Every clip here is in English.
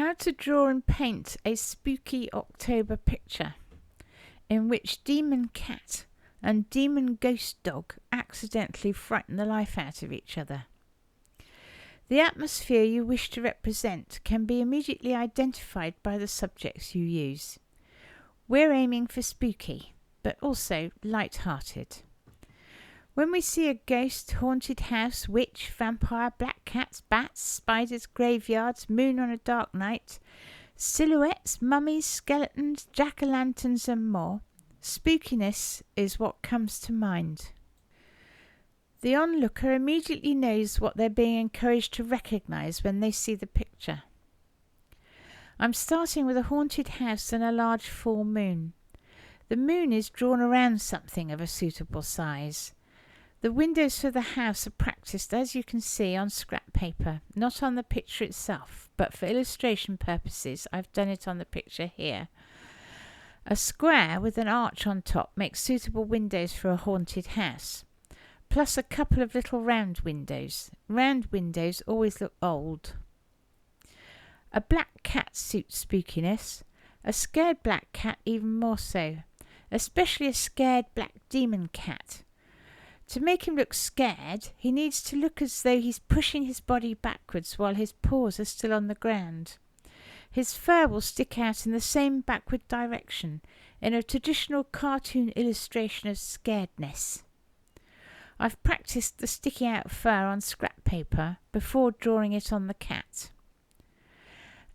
How to draw and paint a spooky October picture in which demon cat and demon ghost dog accidentally frighten the life out of each other. The atmosphere you wish to represent can be immediately identified by the subjects you use. We're aiming for spooky, but also light-hearted. When we see a ghost, haunted house, witch, vampire, black cats, bats, spiders, graveyards, moon on a dark night, silhouettes, mummies, skeletons, jack-o'-lanterns and more, spookiness is what comes to mind. The onlooker immediately knows what they're being encouraged to recognise when they see the picture. I'm starting with a haunted house and a large full moon. The moon is drawn around something of a suitable size. The windows for the house are practised, as you can see, on scrap paper, not on the picture itself, but for illustration purposes I've done it on the picture here. A square with an arch on top makes suitable windows for a haunted house, plus a couple of little round windows. Round windows always look old. A black cat suits spookiness, a scared black cat even more so, especially a scared black demon cat. To make him look scared, he needs to look as though he's pushing his body backwards while his paws are still on the ground. His fur will stick out in the same backward direction, in a traditional cartoon illustration of scaredness. I've practised the sticking out fur on scrap paper before drawing it on the cat.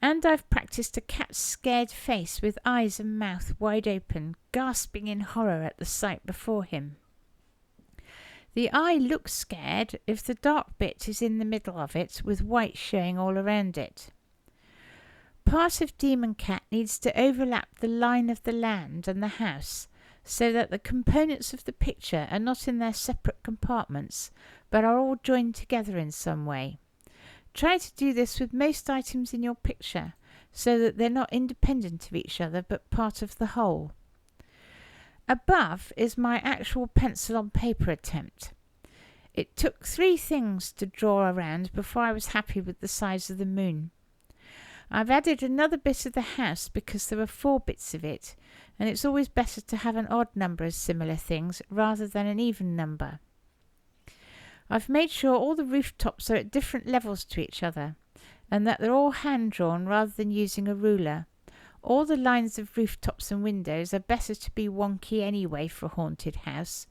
And I've practised a cat's scared face with eyes and mouth wide open, gasping in horror at the sight before him. The eye looks scared if the dark bit is in the middle of it, with white showing all around it. Part of demon cat needs to overlap the line of the land and the house, so that the components of the picture are not in their separate compartments, but are all joined together in some way. Try to do this with most items in your picture, so that they're not independent of each other, but part of the whole. Above is my actual pencil on paper attempt. It took 3 things to draw around before I was happy with the size of the moon. I've added another bit of the house because there were 4 bits of it, and it's always better to have an odd number of similar things rather than an even number. I've made sure all the rooftops are at different levels to each other, and that they're all hand-drawn rather than using a ruler. All the lines of rooftops and windows are better to be wonky anyway for a haunted house.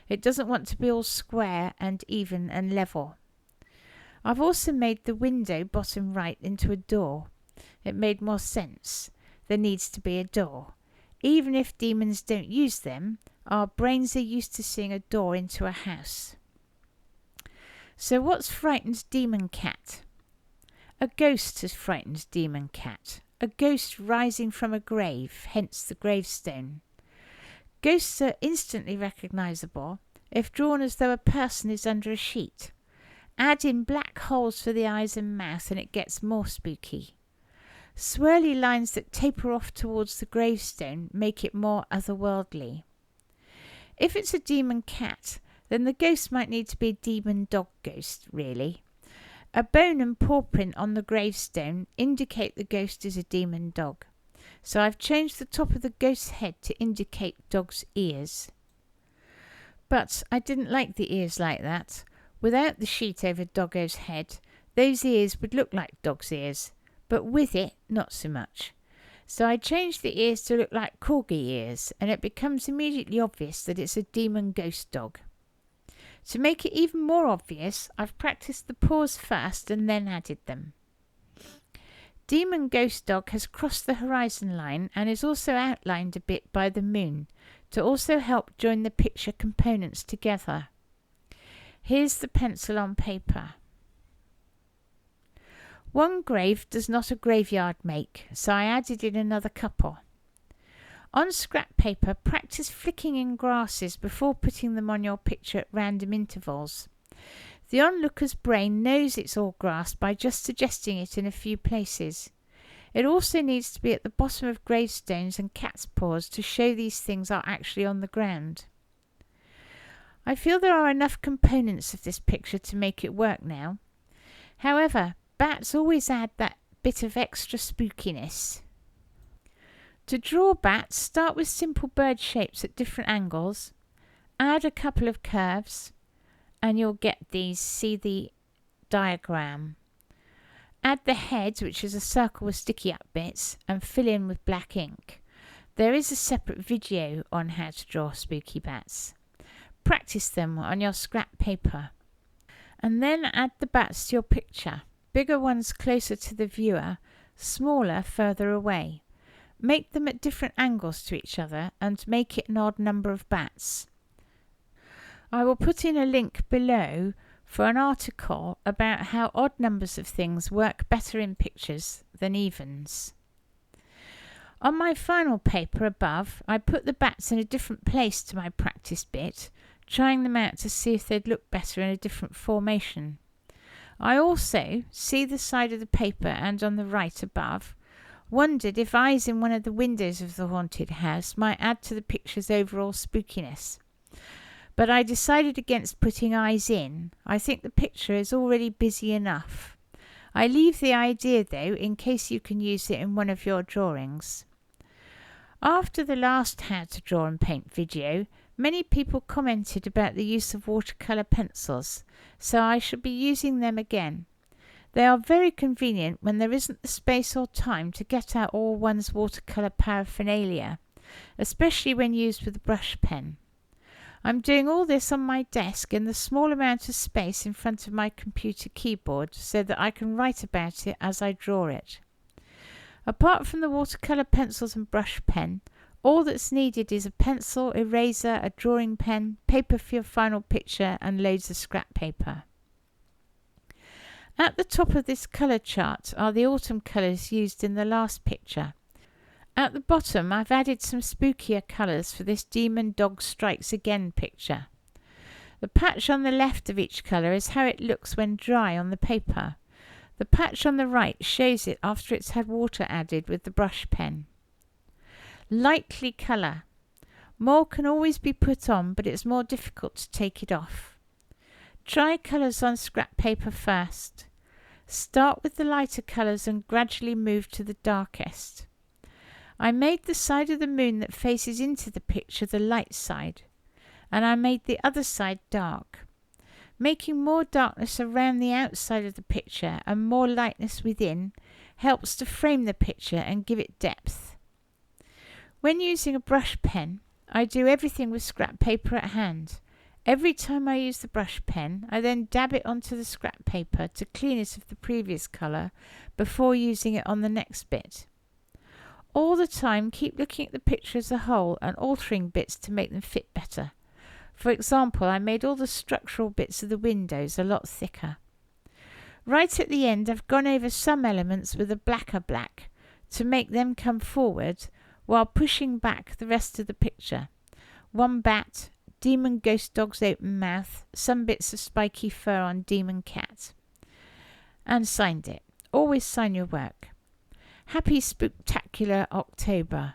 It doesn't want to be all square and even and level. I've also made the window bottom right into a door. It made more sense. There needs to be a door. Even if demons don't use them, our brains are used to seeing a door into a house. So what's frightened demon cat? A ghost has frightened demon cat. A ghost rising from a grave, hence the gravestone. Ghosts are instantly recognisable if drawn as though a person is under a sheet. Add in black holes for the eyes and mouth and it gets more spooky. Swirly lines that taper off towards the gravestone make it more otherworldly. If it's a demon cat, then the ghost might need to be a demon dog ghost, really. A bone and paw print on the gravestone indicate the ghost is a demon dog. So I've changed the top of the ghost's head to indicate dog's ears. But I didn't like the ears like that. Without the sheet over Doggo's head, those ears would look like dog's ears, but with it, not so much. So I changed the ears to look like corgi ears, and it becomes immediately obvious that it's a demon ghost dog. To make it even more obvious, I've practised the paws first and then added them. Demon ghost dog has crossed the horizon line and is also outlined a bit by the moon to also help join the picture components together. Here's the pencil on paper. One grave does not a graveyard make, so I added in another couple. On scrap paper, practice flicking in grasses before putting them on your picture at random intervals. The onlooker's brain knows it's all grass by just suggesting it in a few places. It also needs to be at the bottom of gravestones and cat's paws to show these things are actually on the ground. I feel there are enough components of this picture to make it work now. However, bats always add that bit of extra spookiness. To draw bats, start with simple bird shapes at different angles. Add a couple of curves and you'll get these. See the diagram. Add the head, which is a circle with sticky up bits, and fill in with black ink. There is a separate video on how to draw spooky bats. Practice them on your scrap paper. And then add the bats to your picture. Bigger ones closer to the viewer, smaller further away. Make them at different angles to each other and make it an odd number of bats. I will put in a link below for an article about how odd numbers of things work better in pictures than evens. On my final paper above, I put the bats in a different place to my practice bit, trying them out to see if they'd look better in a different formation. I also, see the side of the paper and on the right above, wondered if eyes in one of the windows of the haunted house might add to the picture's overall spookiness. But I decided against putting eyes in. I think the picture is already busy enough. I leave the idea though in case you can use it in one of your drawings. After the last How to Draw and Paint video, many people commented about the use of watercolour pencils, so I shall be using them again. They are very convenient when there isn't the space or time to get out all one's watercolour paraphernalia, especially when used with a brush pen. I'm doing all this on my desk in the small amount of space in front of my computer keyboard so that I can write about it as I draw it. Apart from the watercolour pencils and brush pen, all that's needed is a pencil, eraser, a drawing pen, paper for your final picture and loads of scrap paper. At the top of this colour chart are the autumn colours used in the last picture. At the bottom I've added some spookier colours for this Demon Dog Strikes Again picture. The patch on the left of each colour is how it looks when dry on the paper. The patch on the right shows it after it's had water added with the brush pen. Lightly colour. More can always be put on, but it's more difficult to take it off. Try colours on scrap paper first. Start with the lighter colours and gradually move to the darkest. I made the side of the moon that faces into the picture the light side, and I made the other side dark. Making more darkness around the outside of the picture and more lightness within helps to frame the picture and give it depth. When using a brush pen, I do everything with scrap paper at hand. Every time I use the brush pen, I then dab it onto the scrap paper to clean it of the previous colour before using it on the next bit. All the time, keep looking at the picture as a whole and altering bits to make them fit better. For example, I made all the structural bits of the windows a lot thicker. Right at the end, I've gone over some elements with a blacker black to make them come forward while pushing back the rest of the picture. One bat, Demon Ghost Dog's open mouth, some bits of spiky fur on Demon Cat. And signed it. Always sign your work. Happy Spooktacular October.